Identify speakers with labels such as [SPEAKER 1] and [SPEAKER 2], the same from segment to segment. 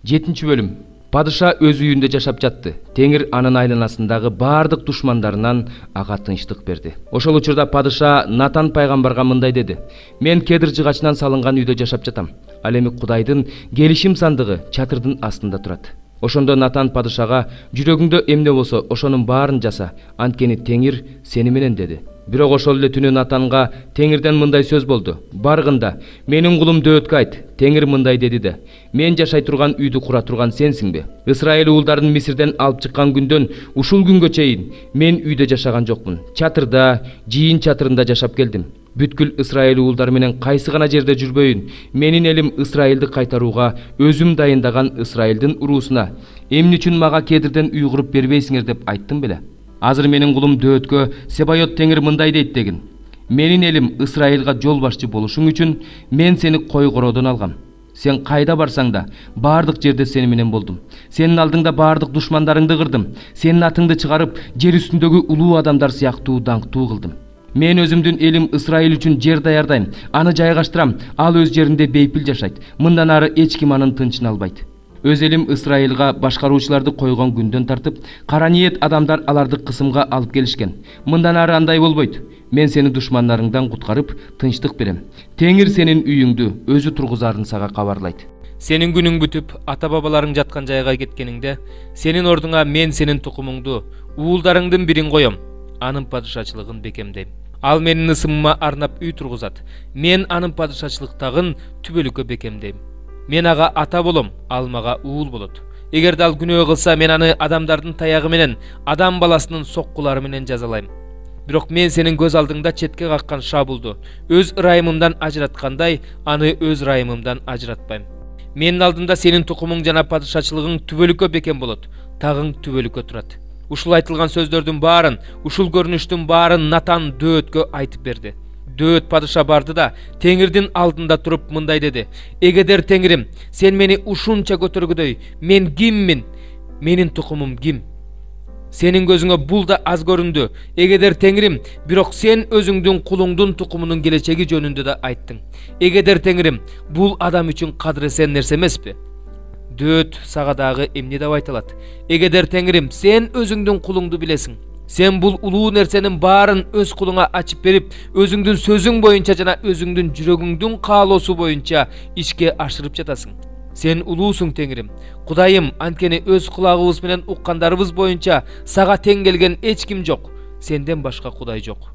[SPEAKER 1] 7 bölüm. Падыша өз үйүндө жашап жатты. Теңир анын айланасындагы бардык душмандарынан ага тынчтык берди. Ошол учурда падыша Натан пайгамбарга мындай деди: "Мен кедир жыгачынан салынган үйдө жашап жатам. Ал эми Кудайдын келишим сандыгы чатырдын астында турат." Ошондо Натан падышага: "Жүрөгүңдө эмне болсо, ошонун баарын жаса. Анткени Теңир сени менен" деди. Бирок ошол эле түнү Натанга Теңирден мындай сөз болду: "Баргында, менин кулум Дөөткө айт. Теңир мындай деди да: Мен жашай турган үйдү кура турган сенсиңби? Исраил уулдарын Мисирден алып чыккан күндөн ушул күнгө чейин мен үйдө жашаган жокмун. Чатырда, жийин чатырында жашап келдим. Бүткүл Исраил уулдары менен кайсы гана жерде жүрбөйүн, менин элим Исраилди кайтарууга өзүм дайындаган Исраилдин уруусуна эмне үчүн мага кедирден үй куруп бербейсиңер деп айттым беле? Азыр менин кулум Дөөткө Себайот Теңир мындай дейт дегин: Менин элим Исраилга жол башчы болушуң үчүн мен сени койгороодон алгам. Сен кайда барсаң да, бардык жерде сени менен болдум. Сенин алдыңда бардык душмандарыңды кырдым. Сенин атыңды чыгарып, жер үстүндөгү улуу адамдар сыяктуу даңктуу кылдым. Мен өзүмдүн элим Исраил үчүн жер даярдайм, аны жайгаштырам, ал өз жеринде бейпил жашайт. Мындан ары эч ким анын тынчын албайт. Өз элим Исраилга башкаруучуларды койгон күндөн тартып, кара ниет адамдар аларды кысымга алып келишкен. Мындан ары андай болбойт. Мен сени душмандарыңдан куткарып, тынчтык берем. Теңир сенин үйүңдү өзү тургузарын сага кабарлайт. Сенин күнүң бүтүп, ата-бабаларың жаткан жайга кеткениңде, сенин ордуңа мен сенин тукумуңду, уулдарыңдын бирин коем. Анын падышачылыгын бекемдейм. Ал менин ысымыма арнап үй тургузат. Мен анын падышачылыктагын түбөлүккө бекемдейм. Мен ага ата болом, ал мага уул болот. Эгерде ал күнөө кылса, мен аны адамдардын таягы менен, адам баласынын соккулары менен жазалайм. Бирок мен сенин көз алдыңда четке каккан Шабулду өз ырайымымдан ажыраткандай, аны өз ырайымымдан ажыратпайм. Менин алдымда сенин тукумуң жана падышачылыгың түбөлүккө бекем болот, тагың түбөлүккө турат. Ушул айтылган сөздөрдүн баарын, ушул көрүнүштүн баарын Натан Дөөткө айтып берди. Дөөт падыша барды да Теңирдин алдында туруп мындай деди: "Эгедер Теңирим, сен мени ушунча көтөргүдөй, мен киммин? Менин тукумум ким? Сенин көзүңө бул да аз көрүндү. Эгедер Теңирим, бирок сен өзүңдүн кулуңдун тукумунун келечеги жөнүндө да айттың. Эгедер Теңирим, бул адам үчүн кадыресен нерсе эмеспи?" Дөөт сага дагы эмне деп айтылат? "Эгедер Теңирим, сен өзүңдүн кулуңду билесиң. Сен бул улуу нерсенин баарын өз кулуңа ачып берип, өзүңдүн сөзүң боюнча жана өзүңдүн жүрөгүңдүн каалоосу боюнча ишке ашырып жатасың. Сен улуусуң Теңирим. Кудайым, анткени өз кулагыбыз менен уккандарыбыз боюнча сага тең келген эч ким жок. Сенден башка Кудай жок.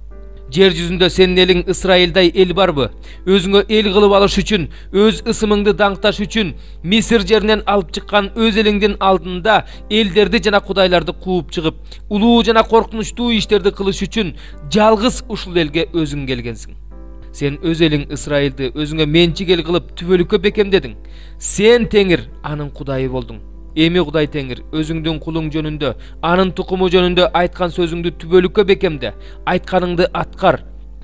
[SPEAKER 1] Жер жүзүндө сенин элиң Исраилдай эл барбы? Өзүңө эл кылып алыш үчүн, өз ысымыңды даңкташ үчүн Мисир жеринен алып чыккан өз элиңдин алдында элдерди жана кудайларды кууп чыгып, улуу жана коркунучтуу иштерди кылыш үчүн жалгыз ушул элге өзүң келгенсиң. Сен өз элиң Исраилди өзүңө менчик эл кылып түбөлүккө бекемдедиң. Сен Теңир анын Кудайы болдуң. Эми Кудай Теңир, өзүңдүн кулуң жөнүндө, анын тукуму жөнүндө айткан сөзүңдү түбөлүккө бекемде, айтканыңды аткар.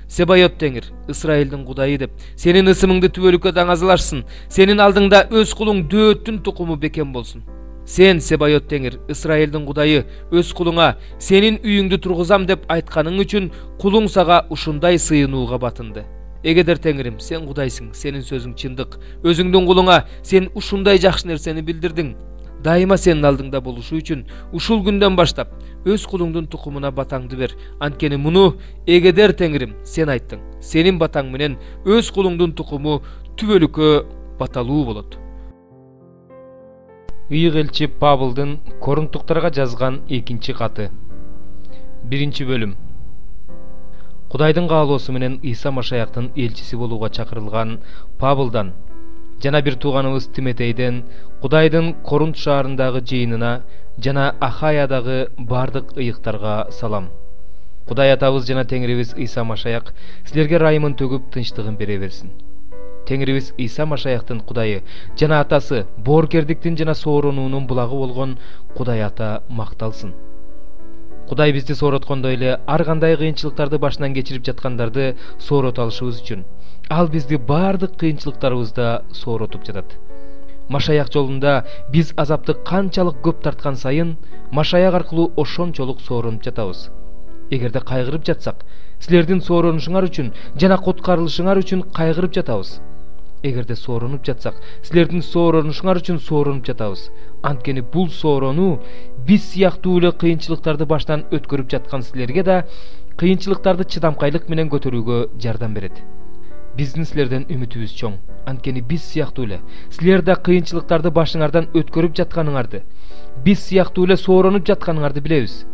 [SPEAKER 1] Себайот Теңир, Исраилдин Кудайы деп, сенин ысымыңды түбөлүккө даңазалашсын. Сенин алдыңда өз кулуң Дөөттүн тукуму бекем болсун. Сен Себайот Теңир, Исраилдин Кудайы, өз кулуңа сенин үйүңдү тургузам деп айтканың үчүн кулуң сага ушундай сыйынууга батынды. Эгедер Теңирим, сен Кудайсың, сенин сөзүң чындык. Өзүңдүн кулуңа сен ушундай жакшы нерсени билдирдиң. Дайыма сенин алдыңда болушу үчүн ушул күндөн баштап өз кулуңдун тукумуна батаңды бер. Анткени муну Эгедер Теңирим, сен айттың. Сенин батаң менен өз кулуңдун тукуму түбөлүккө баталуу болот." Ыйык элчи Павылдын Корунттуктарга жазган 2 каты. 1 бөлүм. Кудайдын каалоосу менен Иса Машаяктын элчиси болууга чакырылган Павылдан жана бир тууганыбыз Тимотейден Кудайдын Корунт шаарындагы жыйынына жана Ахаядагы бардык ыйыктарга салам. Кудай атабыз жана Теңирибиз Иса Машаяк силерге ырайымын төгүп тынчтыгын бере берсин. Теңирибиз Иса Машаяктын Кудайы жана атасы, бооркердиктин жана сооронуунун булагы болгон Кудай ата макталсын. Кудай бизди соороткондой эле ар кандай кыйынчылыктарды башынан кечирип жаткандарды соорота алышыбыз үчүн ал бизди бардык кыйынчылыктарыбызда сооротуп жатат. Машаяк жолунда биз азапты канчалык көп тарткан сайын, Машаяк аркылуу ошончолук сооронуп жатабыз. Эгерде кайгырып жатсак, силердин сооронушуңар үчүн жана куткарылышыңар үчүн кайгырып жатабыз.
[SPEAKER 2] Эгерде сооронуп жатсак, силердин сооронушуңар үчүн сооронуп жатабыз. Анткени бул сооронуу биз сыяктуу эле кыйынчылыктарды баштан өткөрүп жаткан силерге да кыйынчылыктарды чыдамкайлык менен көтөрүүгө жардам берет. Биздин силерден үмүтүбүз чоң. Анткени биз сыяктуу эле силер да кыйынчылыктарды башыңардан өткөрүп жатканыңарды, биз сыяктуу эле сооронуп жатканыңарды билебиз.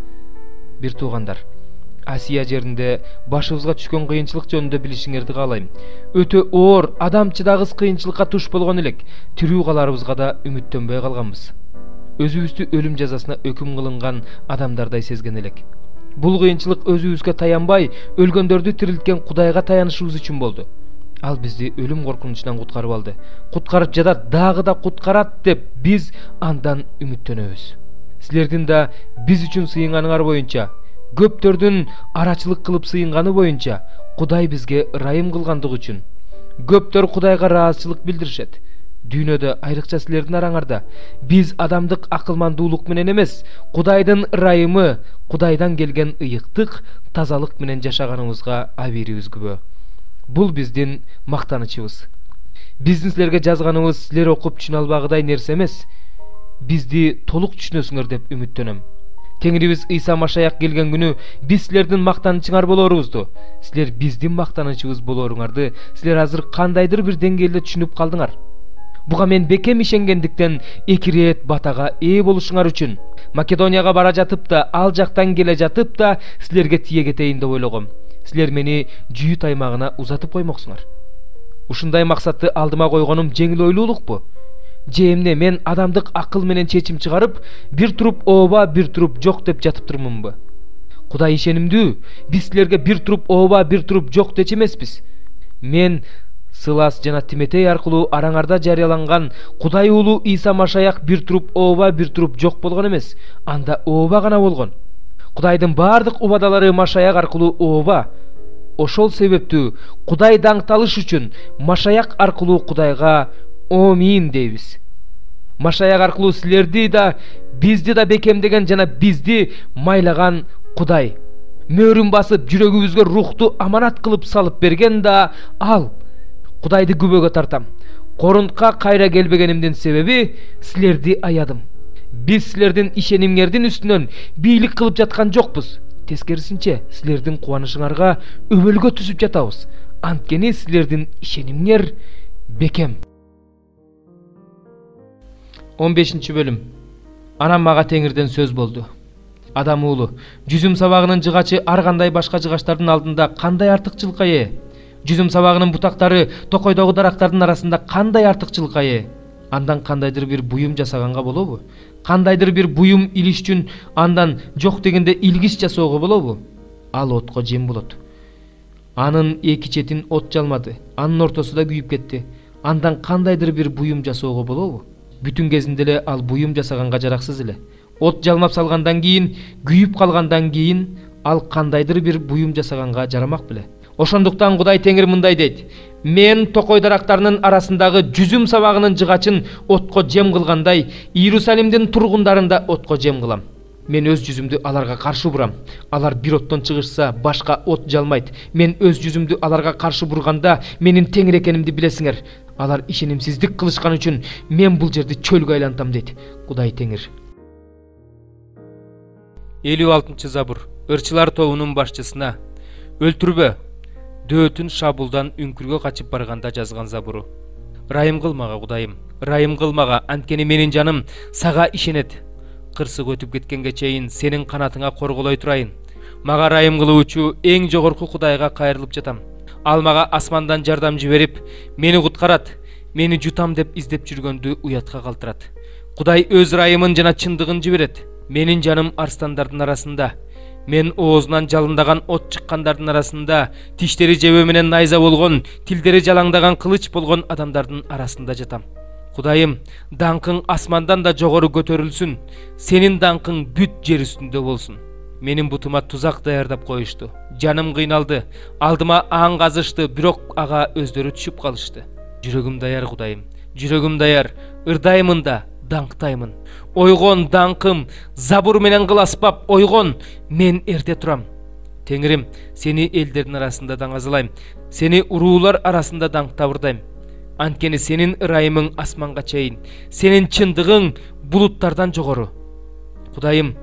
[SPEAKER 2] Бир туугандар, Асия жеринде башыбызга түшкөн кыйынчылык жөнүндө билишиңерди каалайм. Өтө оор, адам чыдагыс кыйынчылыкка туш болгон элек, тирүү каларыбызга да үмүттөнбөй калганбыз. Өзүбүздү өлүм жазасына өкүм кылынган адамдардай сезген элек. Бул кыйынчылык өзүбүзгө таянбай, өлгөндөрдү тирилткен Кудайга таянышыбыз үчүн болду. Ал бизди өлүм коркунучунан куткарып алды. Куткарып жатат, дагы да куткарат деп биз андан үмүттөнөбүз. Силердин да биз үчүн сыйынганыңар боюнча, көптөрдүн арачылык кылып сыйынганы боюнча Кудай бизге ырайым кылгандыгы үчүн көптөр Кудайга ыраазычылык билдиришет. Дүйнөдө, айрыкча силердин араңарда, биз адамдык акылмандуулук менен эмес, Кудайдын ырайымы, Кудайдан келген ыйыктык, тазалык менен жашаганыбызга абийирибиз күбө. Бул биздин мактанычыбыз. Биздин силерге жазганыбыз силер окуп түшүнө албагыдай нерсе эмес, бизди толук түшүнөсүңөр деп үмүттөнөм. Теңирибиз Ыйса Машаяк келген күнү биз силердин мактанычыңар болорубузду, силер биздин мактанычыбыз болоруңарды силер азыр кандайдыр бир деңгээлде түшүнүп калдыңар. Буга мен бекем ишенгендиктен эки ирет батага ээ болушуңар үчүн Македонияга бара жатып да, ал жактан келе жатып да силерге тие кетейин деп ойлогом. Силер мени Жүйүт аймагына узатып коймоксуңар. Ушундай максатты алдыма койгонум жеңил ойлуулукпу? Же эмне мен адамдык акыл менен чечим чыгарып, бир туруп ооба, бир туруп жок деп жатыптырмынбы? Кудай ишенимдүү, биз силерге бир туруп ооба, бир туруп жок дечи эмеспиз. Мен Сылас жана Тиметей аркылуу араңарда жарыяланган Кудай уулу Ыйса Машаяк бир туруп ооба, бир туруп жок болгон эмес, анда ооба гана болгон. Кудайдын бардык убадалары Машаяк аркылуу ооба. Ошол себептүү Кудай даңкталыш үчүн Машаяк аркылуу Кудайга Омин дейбиз. Машаяк аркылуу силерди да, бизди да бекемдеген жана бизди майлаган Кудай мөөрүн басып жүрөгүбүзгө рухту аманат кылып салып берген да ал. Кудайды күбөгө тартам. Корунтка кайра келбегенимдин себеби силерди аядым. Биз силердин ишенимиңердин үстүнөн бийлик кылып жаткан жокпуз. Тескерисинче, силердин кубанычыңарга өбөлгө түзүп жатабыз. Анткени силердин ишенимиңер бекем. 15 бөлүм. Анан мага Теңирден сөз болду. Адам уулу, жүзүм сабагынын жыгачы ар кандай башка жыгачтардын алдында кандай артыкчылыкка ээ? Жүзүм сабагынын бутактары токойдогу дарактардын арасында кандай артыкчылыкка ээ? Андан кандайдыр бир буюм жасаганга болобу? Кандайдыр бир буюм илиш үчүн андан жок дегенде илгич жасоого болобу? Ал отко жем болот. Анын эки четин от жалмады, анын ортосу да күйүп кетти. Андан кандайдыр бир буюм жасоого болобу? Бүтүн кезинде эле ал буюм жасаганга жараксыз эле. От жалмап салгандан кийин, күйүп калгандан кийин ал кандайдыр бир буюм жасаганга жарамак беле. Ошондуктан Кудай Теңир мындай дейт: мен токой дарактарынын арасындагы жүзүм сабагынын жыгачын отко жем кылгандай, Иерусалимдин тургундарын да отко жем кылам. Мен өз жүзүмдү аларга каршы бурам. Алар бир оттон чыгышса, башка от жалмайт. Мен өз жүзүмдү аларга каршы бурганда, менин Теңир экенимди билесиңер. Алар ишенимсиздик кылышкан үчүн мен бул жерди чөлгө айлантам дейт Кудай Теңир. 56 забур. Ырчылар тобунун башчысына: өлтүрбө, дөөтүн шабулдан үңкүргө качып барганда жазган забуру. Ырайым кылмага Кудайым, ырайым кылмага, анткени менин жаным сага ишенет. Кырсык өтүп кеткенге чейин сенин канатыңа корголой турайын. Мага ырайым кылуучу эң жогорку Кудайга кайрылып жатам. Ал мага асмандан жардам жиберип, мени куткарат, мени жутам деп издеп жүргөндү уятка калтырат. Кудай өз ырайымын жана чындыгын жиберет. Менин жаным арстандардын арасында, мен оозунан жалындаган от чыккандардын арасында, тиштери жебе менен найза болгон, тилдери жалаңдаган кылыч болгон адамдардын арасында жатам. Кудайым, даңкың асмандан да жогору көтөрүлсүн, сенин даңкың бүт жер үстүндө болсун. Менин бутума тузак даярдап коюшту. Жаным кыйналды, алдыма аң казышты, бирок ага өздөрү түшүп калышты. Жүрөгүм даяр Кудайым, жүрөгүм даяр, ырдаймын да, даңктаймын. Ойгон даңкым, забур менен кыласпап, ойгон, мен эрте турам. Теңирим, сени элдердин арасында даңазалайм, сени уруулар арасында даңктабырдайм. Анткени сенин ырайымың асманга чейин, сенин чындыгың булуттардан жогору. Кудайым,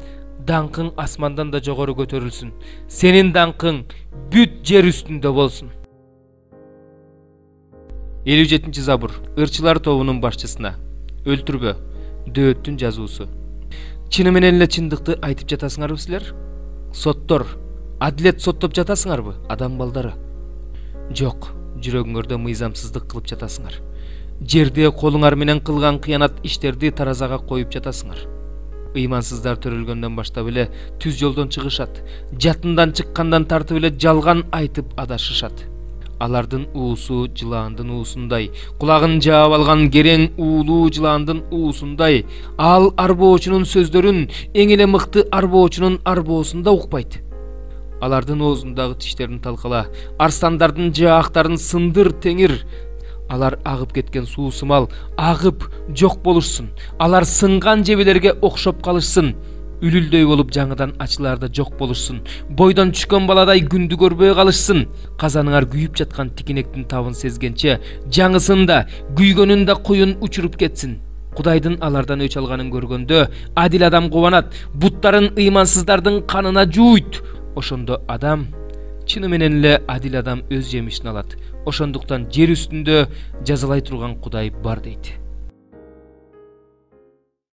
[SPEAKER 2] даңкың асмандан да жогору көтөрүлсүн. Сенин даңкың бүт жер үстүндө болсун. 57 забур. Ырчылар тобунун башчысына. Өлтүрбө. Дөөттүн жазуусу. Чыны менен эле чындыкты айтып жатасыңарбы силер? Соттор, адилет соттоп жатасыңарбы, адам балдары? Жок, жүрөгүңөрдө мыйзамсыздык кылып жатасыңар. Жерде колуңар менен кылган кыянат иштерди таразага коюп жатасыңар. Ыймансыздар төрөлгөндөн баштап эле түз жолдон чыгышат. Жатындан чыккандан тартып эле жалган айтып адашышат. Алардын уусу жылаандын уусундай, кулагын жаап алган керең уулуу жылаандын уусундай. Ал арбоочунун сөздөрүн эң эле мыкты арбоочунун арбоосунда укпайт. Алардын оозундагы тиштерин талкала, арстандардын жаактарын сындыр теңир. Алар агып кеткен суу сымал агып жок болушсун. Алар сынган жебелерге окшоп калышсын. Үлүлдөй болуп жаңыдан ачыларда жок болушсун. Бойдон түшкөн баладай күндү көрбөй калышсын. Казаныңар күйүп жаткан тикинектин табын сезгенче жаңысын да күйгөнүн да куюн учуруп кетсин. Кудайдын алардан өч алганын көргөндө адил адам кубанат, буттарын ыймансыздардын канына жууйт. Ошондо адам, чыны менен эле адил адам өз жемишин алат. Ошондуктан жер үстүндө жазалай турган Кудай бар дейт.